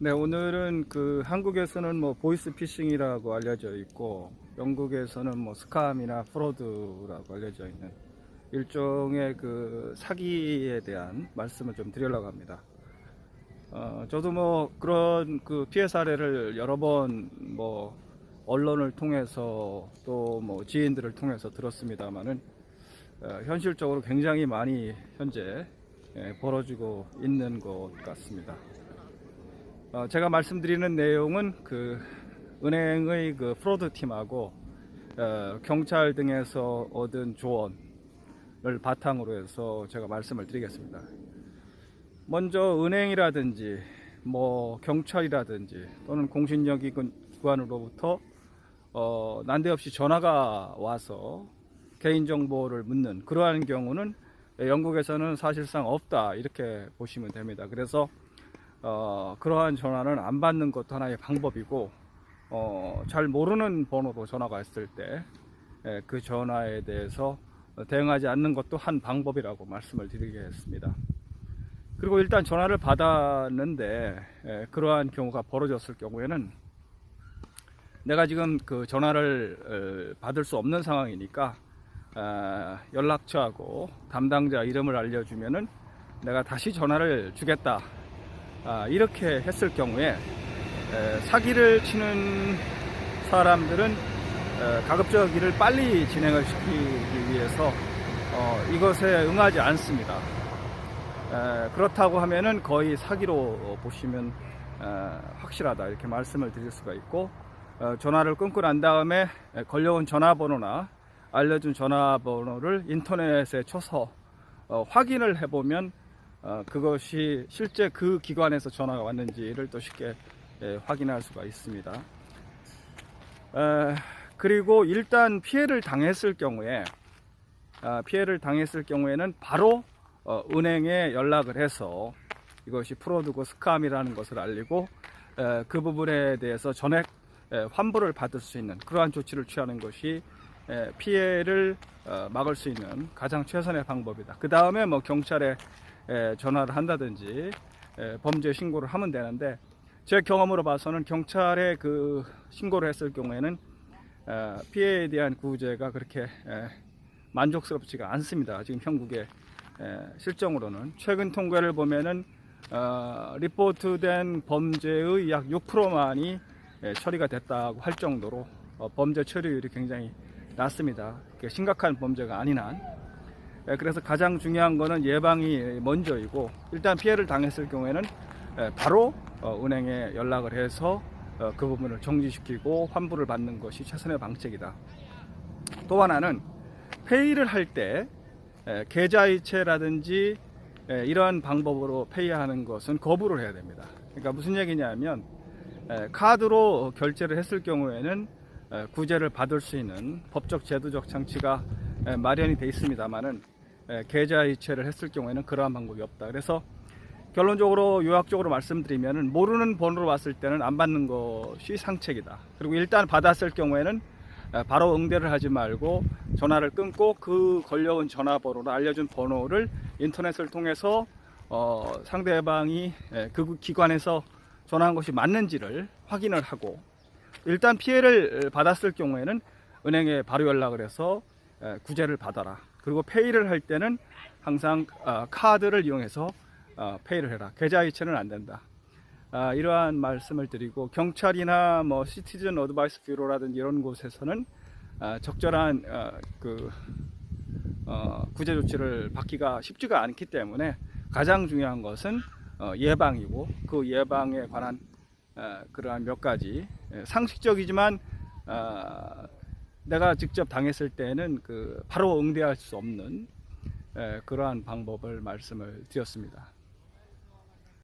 네, 오늘은 한국에서는 뭐 보이스피싱이라고 알려져 있고 영국에서는 뭐 스캄이나 프로드라고 알려져 있는 일종의 사기에 대한 말씀을 좀 드리려고 합니다. 저도 뭐 그런 피해 사례를 여러 번 뭐 언론을 통해서 또 뭐 지인들을 통해서 들었습니다만은 현실적으로 굉장히 많이 현재 벌어지고 있는 것 같습니다. 제가 말씀드리는 내용은 은행의 프로드 팀하고 경찰 등에서 얻은 조언을 바탕으로 해서 제가 말씀을 드리겠습니다. 먼저 은행이라든지 뭐 경찰이라든지 또는 공신력기관으로부터 난데없이 전화가 와서 개인정보를 묻는 그러한 경우는 영국에서는 사실상 없다, 이렇게 보시면 됩니다. 그래서 그러한 전화는 안 받는 것도 하나의 방법이고, 잘 모르는 번호로 전화가 왔을 때 그 전화에 대해서 대응하지 않는 것도 한 방법이라고 말씀을 드리겠습니다. 그리고 일단 전화를 받았는데 그러한 경우가 벌어졌을 경우에는 내가 지금 그 전화를 받을 수 없는 상황이니까 연락처하고 담당자 이름을 알려주면은 내가 다시 전화를 주겠다, 이렇게 했을 경우에 사기를 치는 사람들은 가급적 일을 빨리 진행을 시키기 위해서 이것에 응하지 않습니다. 그렇다고 하면은 거의 사기로 보시면 확실하다, 이렇게 말씀을 드릴 수가 있고, 전화를 끊고 난 다음에 걸려온 전화번호나 알려준 전화번호를 인터넷에 쳐서 확인을 해보면 그것이 실제 그 기관에서 전화가 왔는지를 또 쉽게 확인할 수가 있습니다. 그리고 일단 피해를 당했을 경우에는 바로 은행에 연락을 해서 이것이 프로드고 스캄이라는 것을 알리고 그 부분에 대해서 전액 환불을 받을 수 있는 그러한 조치를 취하는 것이 피해를 막을 수 있는 가장 최선의 방법이다. 그 다음에 뭐 경찰에 전화를 한다든지 범죄 신고를 하면 되는데, 제 경험으로 봐서는 경찰에 신고를 했을 경우에는 피해에 대한 구제가 그렇게 만족스럽지가 않습니다. 지금 형국의 실정으로는 최근 통계를 보면은 리포트된 범죄의 약 6%만이 처리가 됐다고 할 정도로 범죄 처리율이 굉장히 낮습니다. 심각한 범죄가 아닌 한. 그래서 가장 중요한 거는 예방이 먼저이고, 일단 피해를 당했을 경우에는 바로 은행에 연락을 해서 그 부분을 정지시키고 환불을 받는 것이 최선의 방책이다. 또 하나는 페이를 할 때 계좌이체라든지 이러한 방법으로 페이하는 것은 거부를 해야 됩니다. 그러니까 무슨 얘기냐면 카드로 결제를 했을 경우에는 구제를 받을 수 있는 법적 제도적 장치가 마련이 되어 있습니다만은 계좌이체를 했을 경우에는 그러한 방법이 없다. 그래서 결론적으로 요약적으로 말씀드리면은 모르는 번호로 왔을 때는 안 받는 것이 상책이다. 그리고 일단 받았을 경우에는 바로 응대를 하지 말고 전화를 끊고 그 걸려온 전화번호를 알려준 번호를 인터넷을 통해서 상대방이 그 기관에서 전화한 것이 맞는지를 확인을 하고, 일단 피해를 받았을 경우에는 은행에 바로 연락을 해서 구제를 받아라. 그리고 페이를 할 때는 항상 카드를 이용해서 페이를 해라. 계좌이체는 안 된다. 이러한 말씀을 드리고, 경찰이나 뭐 시티즌 어드바이스 뷰로라든지 이런 곳에서는 적절한 구제 조치를 받기가 쉽지가 않기 때문에 가장 중요한 것은 예방이고, 그 예방에 관한 그러한 몇 가지 상식적이지만 내가 직접 당했을 때는 바로 응대할 수 없는 그러한 방법을 말씀을 드렸습니다.